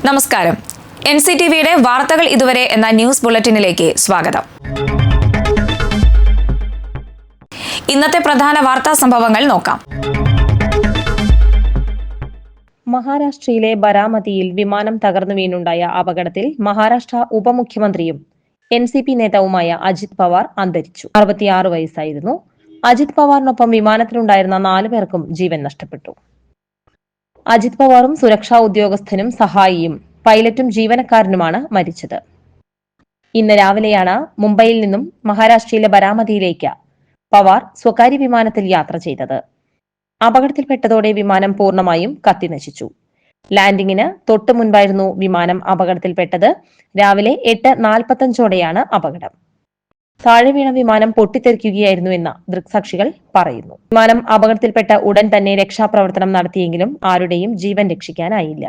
നമസ്കാരം. NCTVയുടെ വാർത്തകൾ ഇതുവരെ എന്ന ന്യൂസ് ബുള്ളറ്റിനിലേക്ക് സ്വാഗതം. ഇന്നത്തെ പ്രധാന വാർത്താ സംഭവങ്ങൾ നോക്കാം. മഹാരാഷ്ട്രയിലെ ബരാമതിയിൽ വിമാനം തകർന്നു വീണുണ്ടായ അപകടത്തിൽ മഹാരാഷ്ട്ര ഉപമുഖ്യമന്ത്രിയും NCP നേതാവുമായ അജിത് പവാർ അന്തരിച്ചു. 66 വയസ്സായിരുന്നു. അജിത് പവാറിനൊപ്പം വിമാനത്തിലുണ്ടായിരുന്ന 4 പേർക്കും ജീവൻ നഷ്ടപ്പെട്ടു. അജിത് പവാറും സുരക്ഷാ ഉദ്യോഗസ്ഥനും സഹായിയും പൈലറ്റും ജീവനക്കാരനുമാണ് മരിച്ചത്. ഇന്ന് രാവിലെയാണ് മുംബൈയിൽ നിന്നും മഹാരാഷ്ട്രയിലെ ബരാമതിയിലേക്ക് പവാർ സ്വകാര്യ വിമാനത്തിൽ യാത്ര ചെയ്തത്. അപകടത്തിൽപ്പെട്ടതോടെ വിമാനം പൂർണ്ണമായും കത്തിനശിച്ചു. ലാൻഡിങ്ങിന് തൊട്ടു മുൻപായിരുന്നു വിമാനം അപകടത്തിൽപ്പെട്ടത്. രാവിലെ 8:45ഓടെയാണ് അപകടം. താഴെ വീണ വിമാനം പൊട്ടിത്തെറിക്കുകയായിരുന്നുവെന്ന് ദൃക്സാക്ഷികൾ പറയുന്നു. വിമാനം അപകടത്തിൽപ്പെട്ട ഉടൻ തന്നെ രക്ഷാപ്രവർത്തനം നടത്തിയെങ്കിലും ആരുടെയും ജീവൻ രക്ഷിക്കാനായില്ല.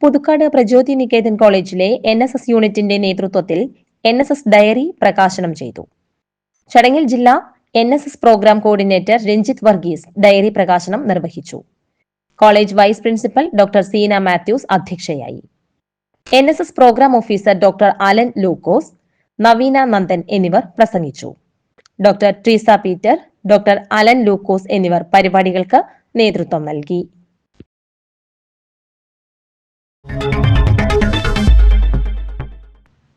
പുതുക്കാട് പ്രജ്യോതി നികേതൻ കോളേജിലെ NSS യൂണിറ്റിന്റെ നേതൃത്വത്തിൽ NSS ഡയറി പ്രകാശനം ചെയ്തു. ചടങ്ങിൽ ജില്ലാ NSS programme coordinator Ranjith Varghese diary പ്രകാശനം നിർവഹിച്ചു. College vice principal doctor Seena Mathews അധ്യക്ഷയായി. NSS programme officer doctor Alan Lukose, Naveena Nandan എന്നിവർ പ്രസംഗിച്ചു. ഡോക്ടർ ട്രീസ പീറ്റർ, ഡോക്ടർ അലൻ ലൂക്കോസ് എന്നിവർ പരിപാടികൾക്ക് നേതൃത്വം നൽകി.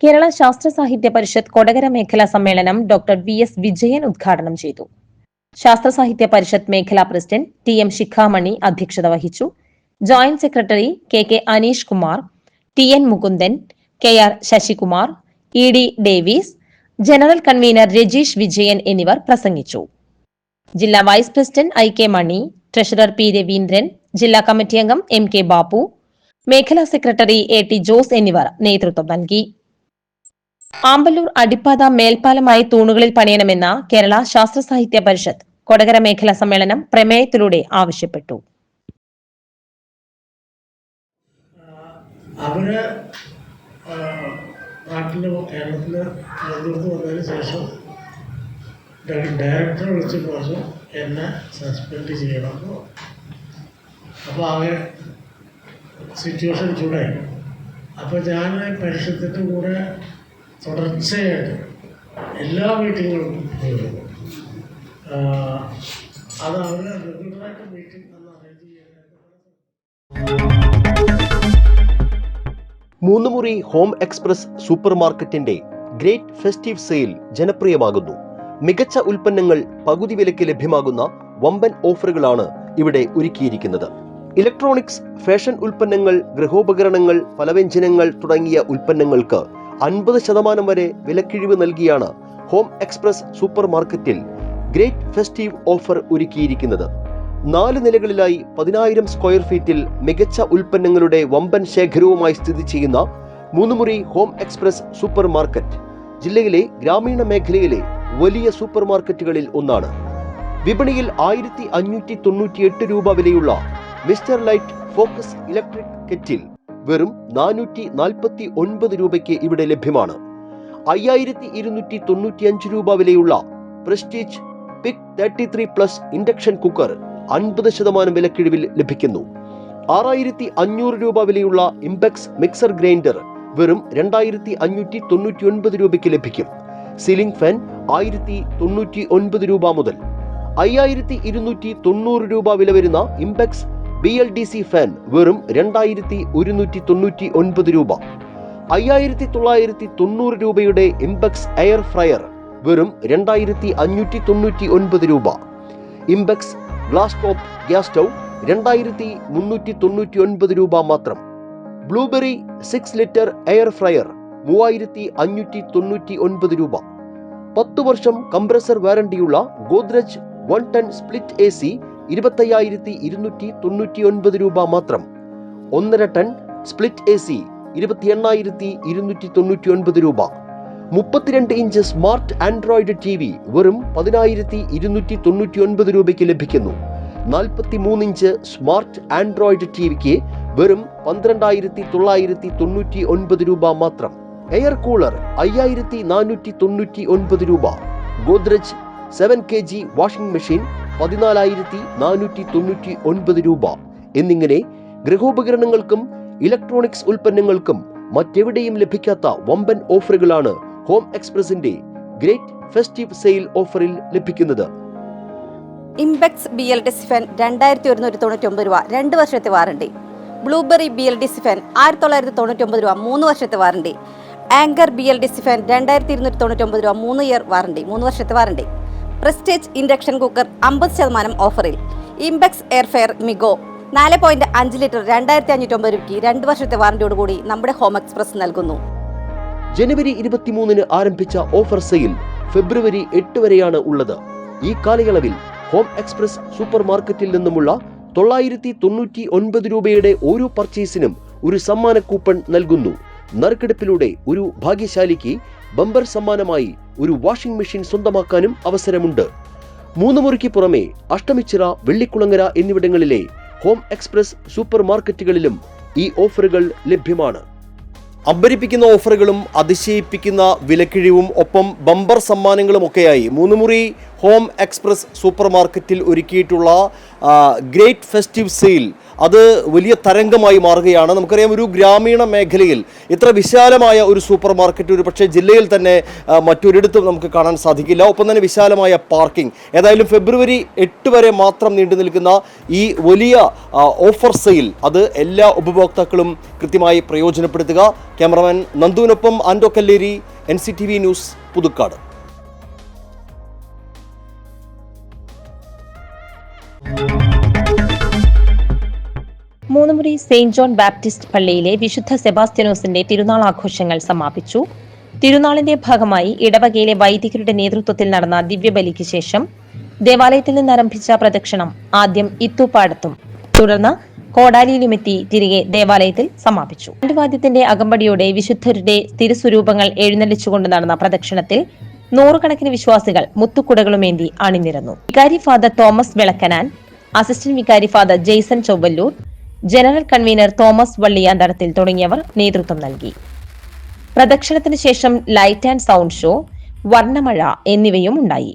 കേരള ശാസ്ത്ര സാഹിത്യ പരിഷത്ത് കൊടകര മേഖലാ സമ്മേളനം ഡോക്ടർ VS വിജയൻ ഉദ്ഘാടനം ചെയ്തു. ശാസ്ത്ര സാഹിത്യ പരിഷത്ത് മേഖലാ പ്രസിഡന്റ് TM ശിഖാമണി അധ്യക്ഷത വഹിച്ചു. Joint secretary KK Aneesh Kumar, TN Mukundan, KR Sasikumar, ED Davis, general convener Rajeesh Vijayan എന്നിവർ പ്രസംഗിച്ചു. ജില്ലാ വൈസ് പ്രസിഡന്റ് IK മണി, ട്രഷറർ P രവീന്ദ്രൻ, ജില്ലാ കമ്മിറ്റി അംഗം MK ബാബു, മേഖലാ സെക്രട്ടറി AT ജോസ് എന്നിവർ നേതൃത്വം നൽകി. ആമ്പല്ലൂർ അടിപ്പാത മേൽപ്പാലമായി തൂണുകളിൽ പണിയണമെന്ന കേരള ശാസ്ത്ര സാഹിത്യ പരിഷത്ത് കൊടകര മേഖലാ സമ്മേളനം പ്രമേയത്തിലൂടെ ആവശ്യപ്പെട്ടു. അവര് കേരളത്തില് തിരഞ്ഞെടുത്ത് വന്നതിന് ശേഷം ഡയറക്ടറെ വിളിച്ച് പറഞ്ഞു എന്നെ സസ്പെൻഡ് ചെയ്യണം. അപ്പോൾ അവർ സിറ്റുവേഷൻ ചൂടായി. അപ്പോൾ ഞാൻ പരിഷത്തിൻ്റെ കൂടെ തുടർച്ചയായിട്ട് എല്ലാ മീറ്റിങ്ങുകളും പോയിരുന്നു. അത് അവർ റെഗുലറായിട്ട് മീറ്റിംഗ് അന്ന് അറേഞ്ച് ചെയ്യാനായിട്ട്. മൂന്നുമുറി ഹോം എക്സ്പ്രസ് സൂപ്പർ മാർക്കറ്റിന്റെ ഗ്രേറ്റ് ഫെസ്റ്റീവ് സെയിൽ ജനപ്രിയമാകുന്നു. മികച്ച ഉൽപ്പന്നങ്ങൾ പകുതി വിലയ്ക്ക് ലഭ്യമാകുന്ന വമ്പൻ ഓഫറുകളാണ് ഇവിടെ ഒരുക്കിയിരിക്കുന്നത്. ഇലക്ട്രോണിക്സ്, ഫാഷൻ ഉൽപ്പന്നങ്ങൾ, ഗൃഹോപകരണങ്ങൾ, പലവ്യഞ്ജനങ്ങൾ തുടങ്ങിയ ഉൽപ്പന്നങ്ങൾക്ക് 50% വരെ വിലക്കിഴിവ് നൽകിയാണ് ഹോം എക്സ്പ്രസ് സൂപ്പർ മാർക്കറ്റിൽ ഗ്രേറ്റ് ഫെസ്റ്റീവ് ഓഫർ ഒരുക്കിയിരിക്കുന്നത്. 4 നിലകളിലായി 10,000 സ്ക്വയർ ഫീറ്റിൽ മികച്ച ഉൽപ്പന്നങ്ങളുടെ വമ്പൻ ശേഖരവുമായി സ്ഥിതി ചെയ്യുന്ന Moonnumuri home express super market ജില്ലയിലെ ഗ്രാമീണ മേഖലയിലെ വലിയ സൂപ്പർ മാർക്കറ്റുകളിൽ ഒന്നാണ്. വിപണിയിൽ 1,598 രൂപ വിലയുള്ള mister light focus electric kettle വെറും 449 രൂപയ്ക്ക് ഇവിടെ ലഭ്യമാണ്. 5,295 രൂപ വിലയുള്ള പ്രസ്റ്റീജ് പിക് 33+ ഇൻഡക്ഷൻ കുക്കർ 50% വിലക്കിഴിവിൽ ലഭിക്കുന്നു. 6,500 രൂപ വിലയുള്ള ഇംപെക്സ് മിക്സർ ഗ്രൈൻഡർ വെറും 2,599 രൂപയ്ക്ക് ലഭിക്കും. സീലിംഗ് ഫാൻ 1,099 രൂപ മുതൽ. 5,290 രൂപ വില വരുന്ന ഇംപെക്സ് BLDC ഫാൻ വെറും 2,199 രൂപ. 5,990 രൂപയുടെ ഇംപെക്സ് എയർ ഫ്രയർ വെറും 2,599 രൂപ. Impex glass top gas stove 2,399 രൂപ മാത്രം. ബ്ലൂബെറി 6 ലിറ്റർ എയർ ഫ്രയർ 3,599 രൂപ. 10 വർഷം കംപ്രസർ വാറണ്ടിയുള്ള ഗോദ്രജ് 1 ടൺ സ്പ്ലിറ്റ് AC 25,299 രൂപ മാത്രം. 1.5 ടൺ സ്പ്ലിറ്റ് AC 28,299 രൂപ. 32 ഇഞ്ച് സ്മാർട്ട് ആൻഡ്രോയിഡ് TV വെറും 10,299 രൂപയ്ക്ക് ലഭിക്കുന്നു. 43 ഇഞ്ച് സ്മാർട്ട് ആൻഡ്രോയിഡ് TVക്ക് വെറും 12,999 രൂപ മാത്രം. എയർ കൂളർ 5,499 രൂപ. ഗോദ്രജ് 7 kg വാഷിംഗ് മെഷീൻ 14,499 രൂപ എന്നിങ്ങനെ ഗൃഹോപകരണങ്ങൾക്കും ഇലക്ട്രോണിക്സ് ഉൽപ്പന്നങ്ങൾക്കും മറ്റെവിടെയും ലഭിക്കാത്ത വമ്പൻ ഓഫറുകളാണ് ഹോം എക്സ്പ്രസിന്റെ ഗ്രേറ്റ് ഫെസ്റ്റീവ് സെയിൽ ഓഫറിൽ ലഭിക്കുന്നത്. ഇംപെക്സ് BLDC ഫാൻ 2,199 രൂപ 2 വർഷത്തെ വാറണ്ടി. ബ്ലൂബെറി BLDC ഫാൻ 1,999 രൂപ 3 വർഷത്തെ വാറണ്ടി. ആങ്കർ BLDC ഫാൻ 2,299 രൂപ 3 ഇയർ വാറണ്ടി 3 വർഷത്തെ വാറണ്ടി. പ്രസ്റ്റീജ് ഇൻഡക്ഷൻ കുക്കർ 50% ഓഫറിൽ. ഇംപെക്സ് എയർഫെയർ മിഗോ 4.5 ലിറ്റർ 2,550 രൂപയ്ക്ക് 2 വർഷത്തെ വാറണ്ടിയോടുകൂടി നമ്മുടെ ഹോം എക്സ്പ്രസ് നൽകുന്നു. ജനുവരി 23 ആരംഭിച്ച ഓഫർ സെയിൽ ഫെബ്രുവരി 8 വരെയാണ് ഉള്ളത്. ഈ കാലയളവിൽ ഹോം എക്സ്പ്രസ് സൂപ്പർ മാർക്കറ്റിൽ നിന്നുമുള്ള 999 രൂപയുടെ ഓരോ പർച്ചേസിനും ഒരു സമ്മാന കൂപ്പൺ നൽകുന്നു. നറുക്കെടുപ്പിലൂടെ ഒരു ഭാഗ്യശാലിക്ക് ബമ്പർ സമ്മാനമായി ഒരു വാഷിംഗ് മെഷീൻ സ്വന്തമാക്കാനും അവസരമുണ്ട്. 3 മുറിക്ക് പുറമെ അഷ്ടമിച്ചിറ, വെള്ളിക്കുളങ്ങര എന്നിവിടങ്ങളിലെ ഹോം എക്സ്പ്രസ് സൂപ്പർ മാർക്കറ്റുകളിലും ഈ ഓഫറുകൾ ലഭ്യമാണ്. അമ്പരിപ്പിക്കുന്ന ഓഫറുകളും അതിശയിപ്പിക്കുന്ന വിലക്കിഴിവും ഒപ്പം ബമ്പർ സമ്മാനങ്ങളും ഒക്കെയായി 3 മുറി ഹോം എക്സ്പ്രസ് സൂപ്പർ മാർക്കറ്റിൽ ഒരുക്കിയിട്ടുള്ള ഗ്രേറ്റ് ഫെസ്റ്റീവ് സെയിൽ അത് വലിയ തരംഗമായി മാറുകയാണ്. നമുക്കറിയാം, ഒരു ഗ്രാമീണ മേഖലയിൽ ഇത്ര വിശാലമായ ഒരു സൂപ്പർ മാർക്കറ്റ് ഒരു പക്ഷേ ജില്ലയിൽ തന്നെ മറ്റൊരിടത്തും നമുക്ക് കാണാൻ സാധിക്കില്ല. ഒപ്പം തന്നെ വിശാലമായ പാർക്കിംഗ്. ഏതായാലും ഫെബ്രുവരി 8 വരെ മാത്രം നീണ്ടു നിൽക്കുന്ന ഈ വലിയ ഓഫർ സെയിൽ അത് എല്ലാ ഉപഭോക്താക്കളും കൃത്യമായി പ്രയോജനപ്പെടുത്തുക. ക്യാമറമാൻ നന്ദുവിനൊപ്പം ആൻഡോ Kalleri, NCTV news, Puthukkad. Moonnumuri Saint John Baptist പള്ളിയിലെ വിശുദ്ധ സെബാസ്റ്റ്യനോസിന്റെ തിരുനാൾ ആഘോഷങ്ങൾ സമാപിച്ചു. തിരുനാളിന്റെ ഭാഗമായി ഇടവകയിലെ വൈദികരുടെ നേതൃത്വത്തിൽ നടന്ന ദിവ്യബലിക്ക് ശേഷം ദേവാലയത്തിൽ നിന്നാരംഭിച്ച പ്രദക്ഷിണം ആദ്യം ഇത്തൂപ്പാടത്തും തുടർന്ന് കോടാലിയിലുമെത്തി തിരികെ ദേവാലയത്തിൽ സമാപിച്ചു. വാദ്യത്തിന്റെ അകമ്പടിയോടെ വിശുദ്ധരുടെ തിരുസ്വരൂപങ്ങൾ എഴുന്നള്ളിച്ചുകൊണ്ട് നടന്ന പ്രദക്ഷിണത്തിൽ നൂറുകണക്കിന് വിശ്വാസികൾ മുത്തുക്കുടകളുമേന്തി അണിനിരന്നു. വികാരി ഫാദർ തോമസ് വിളക്കനാൻ, അസിസ്റ്റന്റ് വികാരി father Jaison Chowallur, general convener Thomas Valliyanthadathil തുടങ്ങിയവർ നേതൃത്വം നൽകി. പ്രദക്ഷിണത്തിന് ശേഷം ലൈറ്റ് ആൻഡ് സൗണ്ട് ഷോ, വർണ്ണമഴ എന്നിവയും ഉണ്ടായി.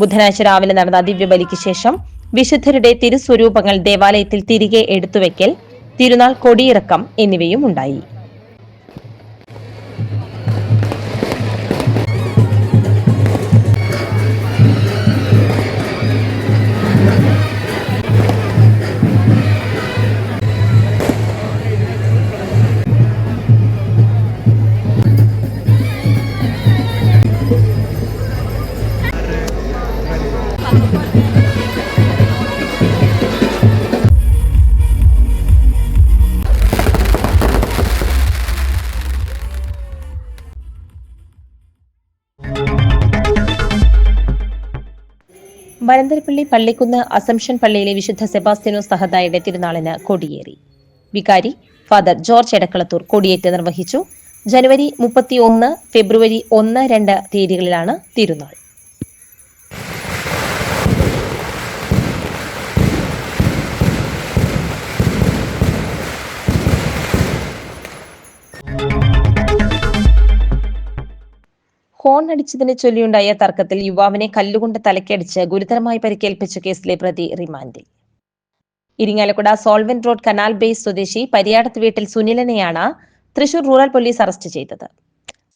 ബുധനാഴ്ച രാവിലെ നടന്ന ദിവ്യബലിക്ക് ശേഷം വിശുദ്ധരുടെ തിരുസ്വരൂപങ്ങൾ ദേവാലയത്തിൽ തിരികെ എടുത്തുവെക്കൽ, തിരുനാൾ കൊടിയിറക്കം എന്നിവയും ഉണ്ടായി. വരന്തരപ്പള്ളി പള്ളിക്കുന്ന് അസംഷൻ പള്ളിയിലെ വിശുദ്ധ സെബാസ്റ്റ്യനോസ് സഹദായുടെ തിരുനാളിന് കൊടിയേറി. വികാരി ഫാദർ ജോർജ് എടക്കളത്തൂർ കൊടിയേറ്റ് നിർവഹിച്ചു. ജനുവരി 31, ഫെബ്രുവരി 1, 2 തീയതികളിലാണ് തിരുനാൾ. ഹോൺ അടിച്ചതിനെ ചൊല്ലിയുണ്ടായ തർക്കത്തിൽ യുവാവിനെ കല്ലുകൊണ്ട് തലക്കടിച്ച് ഗുരുതരമായി പരിക്കേൽപ്പിച്ച കേസിലെ പ്രതി റിമാൻഡിൽ. Irinjalakuda solvent road canal base സ്വദേശി പരിയാടത്ത് വീട്ടിൽ സുനിലനെയാണ് തൃശൂർ റൂറൽ പോലീസ് അറസ്റ്റ് ചെയ്തത്.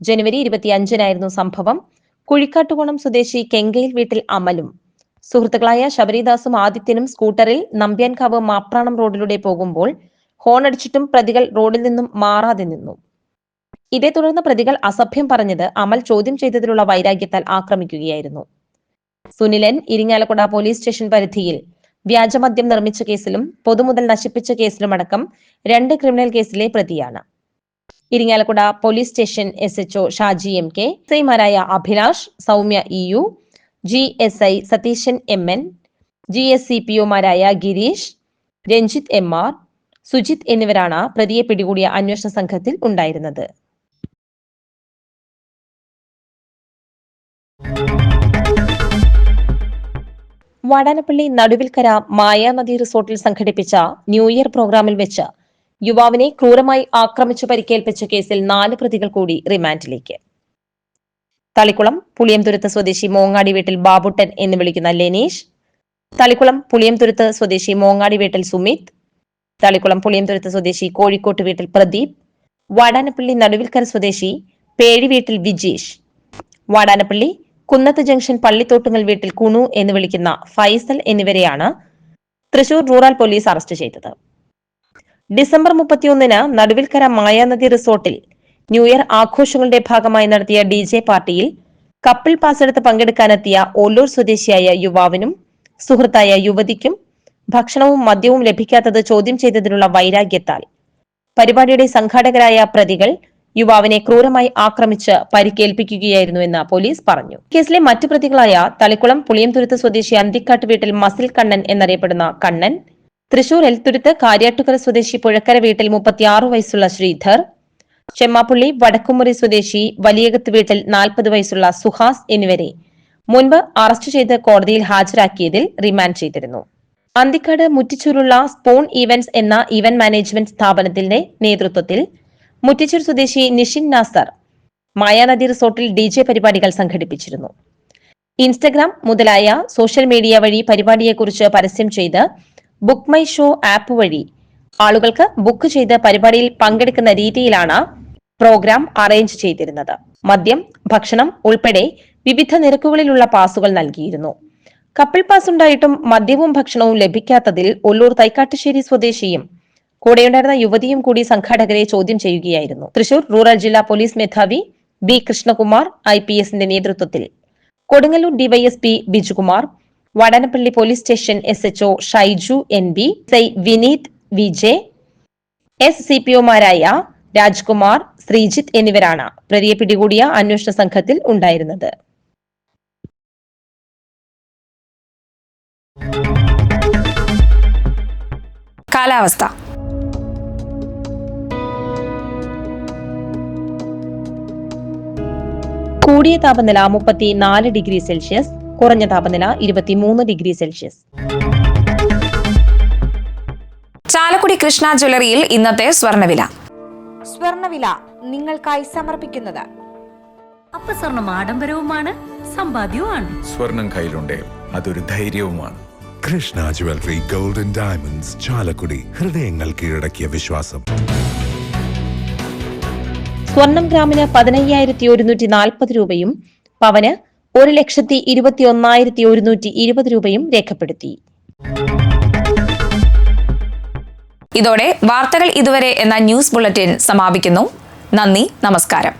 ജനുവരി 25 സംഭവം. കുഴിക്കാട്ടുകോണം സ്വദേശി കെങ്കയിൽ വീട്ടിൽ അമലും സുഹൃത്തുക്കളായ ശബരിദാസും ആദിത്യനും സ്കൂട്ടറിൽ നമ്പ്യാൻകാവ് മാപ്രാണം റോഡിലൂടെ പോകുമ്പോൾ ഹോൺ അടിച്ചിട്ടും പ്രതികൾ റോഡിൽ നിന്നും മാറാതെ നിന്നു. ഇതേ തുടർന്ന് പ്രതികൾ അസഭ്യം പറഞ്ഞത് അമൽ ചോദ്യം ചെയ്തതിലുള്ള വൈരാഗ്യത്താൽ ആക്രമിക്കുകയായിരുന്നു. സുനിലൻ ഇരിങ്ങാലക്കുട പോലീസ് സ്റ്റേഷൻ പരിധിയിൽ വ്യാജമദ്യം നിർമ്മിച്ച കേസിലും പൊതുമുതൽ നശിപ്പിച്ച കേസിലുമടക്കം 2 ക്രിമിനൽ കേസിലെ പ്രതിയാണ്. Irinjalakuda police station SHO Shaji MK, SIമാരായ Abhilash, Soumya EU, GSI Satheesan MN, GSCPOമാരായ ഗിരീഷ്, രഞ്ജിത്ത് MR, സുജിത് എന്നിവരാണ് പ്രതിയെ പിടികൂടിയ അന്വേഷണ സംഘത്തിൽ ഉണ്ടായിരുന്നത്. വാടാനപ്പള്ളി നടുവിൽക്കര മായാനദി റിസോർട്ടിൽ സംഘടിപ്പിച്ച ന്യൂ ഇയർ പ്രോഗ്രാമിൽ വെച്ച് യുവാവിനെ ക്രൂരമായി ആക്രമിച്ചു പരിക്കേൽപ്പിച്ച കേസിൽ 4 പ്രതികൾ കൂടി റിമാൻഡിലേക്ക്. തളിക്കുളം പുളിയംതുരുത്ത് സ്വദേശി മോങ്ങാടി വീട്ടിൽ ബാബുട്ടൻ എന്ന് വിളിക്കുന്ന ലെനീഷ്, തളിക്കുളം പുളിയംതുരുത്ത് സ്വദേശി മോങ്ങാടി വീട്ടിൽ സുമിത്, തളിക്കുളം പുളിയംതുരുത്ത് സ്വദേശി കോഴിക്കോട്ട് വീട്ടിൽ പ്രദീപ്, വാടാനപ്പള്ളി നടുവിൽക്കര സ്വദേശി പേഴി വീട്ടിൽ വിജീഷ്, വാടാനപ്പള്ളി കുന്നത്ത് ജംഗ്ഷൻ പള്ളിത്തോട്ടുങ്ങൽ വീട്ടിൽ കുണു എന്ന് വിളിക്കുന്ന ഫൈസൽ എന്നിവരെയാണ് തൃശൂർ റൂറൽ പോലീസ് അറസ്റ്റ് ചെയ്തത്. ഡിസംബർ 31-ന് നടുവിൽക്കര മായാനദി റിസോർട്ടിൽ ന്യൂ ഇയർ ആഘോഷങ്ങളുടെ ഭാഗമായി നടത്തിയ DJ പാർട്ടിയിൽ കപ്പിൾ പാസ് എടുത്ത് പങ്കെടുക്കാനെത്തിയ ഓല്ലൂർ സ്വദേശിയായ യുവാവിനും സുഹൃത്തായ യുവതിക്കും ഭക്ഷണവും മദ്യവും ലഭിക്കാത്തത് ചോദ്യം ചെയ്തതിനുള്ള വൈരാഗ്യത്താൽ പരിപാടിയുടെ സംഘാടകരായ പ്രതികൾ യുവാവിനെ ക്രൂരമായി ആക്രമിച്ച് പരിക്കേൽപ്പിക്കുകയായിരുന്നുവെന്ന് പോലീസ് പറഞ്ഞു. കേസിലെ മറ്റു പ്രതികളായ തളിക്കുളം പുളിയംതുരുത്ത് സ്വദേശി അന്തിക്കാട്ട് വീട്ടിൽ മസിൽ കണ്ണൻ എന്നറിയപ്പെടുന്ന കണ്ണൻ, തൃശൂർ എൽത്തുരുത്ത് കാര്യാട്ടുകര സ്വദേശി പുഴക്കര വീട്ടിൽ 36 വയസ്സുള്ള ശ്രീധർ, ചെമ്മാപ്പള്ളി വടക്കുമുറി സ്വദേശി വലിയകത്ത് വീട്ടിൽ 40 വയസ്സുള്ള സുഹാസ് എന്നിവരെ മുൻപ് അറസ്റ്റ് ചെയ്ത് കോടതിയിൽ ഹാജരാക്കിയതിൽ റിമാൻഡ് ചെയ്തിരുന്നു. അന്തിക്കാട് മുറ്റിച്ചൂരുള്ള സ്പൂൺ ഈവന്റ്സ് എന്ന ഈവന്റ് മാനേജ്മെന്റ് സ്ഥാപനത്തിന്റെ നേതൃത്വത്തിൽ മുറ്റിച്ചൂർ സ്വദേശി നിഷിൻ നാസർ മായാനദി റിസോർട്ടിൽ DJ പരിപാടികൾ സംഘടിപ്പിച്ചിരുന്നു. ഇൻസ്റ്റഗ്രാം മുതലായ സോഷ്യൽ മീഡിയ വഴി പരിപാടിയെക്കുറിച്ച് പരസ്യം ചെയ്ത് ബുക്ക് മൈ ഷോ ആപ്പ് വഴി ആളുകൾക്ക് ബുക്ക് ചെയ്ത് പരിപാടിയിൽ പങ്കെടുക്കുന്ന രീതിയിലാണ് പ്രോഗ്രാം അറേഞ്ച് ചെയ്തിരുന്നത്. മദ്യം, ഭക്ഷണം ഉൾപ്പെടെ വിവിധ നിരക്കുകളിലുള്ള പാസുകൾ നൽകിയിരുന്നു. കപ്പിൾ പാസ് ഉണ്ടായിട്ടും മദ്യവും ഭക്ഷണവും ലഭിക്കാത്തതിൽ ഒല്ലൂർ തൈക്കാട്ടുശ്ശേരി സ്വദേശിയും കൂടെയുണ്ടായിരുന്ന യുവതിയും കൂടി സംഘാടകരെ ചോദ്യം ചെയ്യുകയായിരുന്നു. തൃശൂർ റൂറൽ ജില്ലാ പോലീസ് മേധാവി B. കൃഷ്ണകുമാർ IPSന്റെ നേതൃത്വത്തിൽ Kodungallur DYSP Bijukumar, Vadanappally police station SHO Shaiju NB, SI Vineeth VJ, SCPOമാരായ രാജ്കുമാർ, ശ്രീജിത്ത് എന്നിവരാണ് പ്രതിയെ പിടികൂടിയ അന്വേഷണ സംഘത്തിൽ ഉണ്ടായിരുന്നത്. കാലാവസ്ഥ. കൂടിയ താപനില 34 ഡിഗ്രി സെൽഷ്യസ്, കുറഞ്ഞ താപനില 23 ഡിഗ്രി സെൽഷ്യസ്. ചാലക്കുടി കൃഷ്ണ ജ്വല്ലറിയിൽ ഇന്നത്തെ സ്വർണ്ണവില. സ്വർണ്ണവില നിങ്ങൾക്കായി സമർപ്പിക്കുന്നത് അപ്പസ്വർണം ആഡംബരവുമാണ്, സമ്പാദ്യവുമാണ്. സ്വർണം കയ്യിലുണ്ടേ അതൊരു ധൈര്യവുമാണ്. Krishna jewellery gold and diamonds, Chalakudy. ഹൃദയങ്ങൾ കീഴടക്കിയ വിശ്വാസം. സ്വർണം ഗ്രാമിന് 15,140 രൂപയും പവന് 1,21,120 രൂപയും രേഖപ്പെടുത്തി. ഇതോടെ വാർത്തകൾ ഇതുവരെ എന്ന ന്യൂസ് ബുള്ളറ്റിൻ സമാപിക്കുന്നു. നന്ദി, നമസ്കാരം.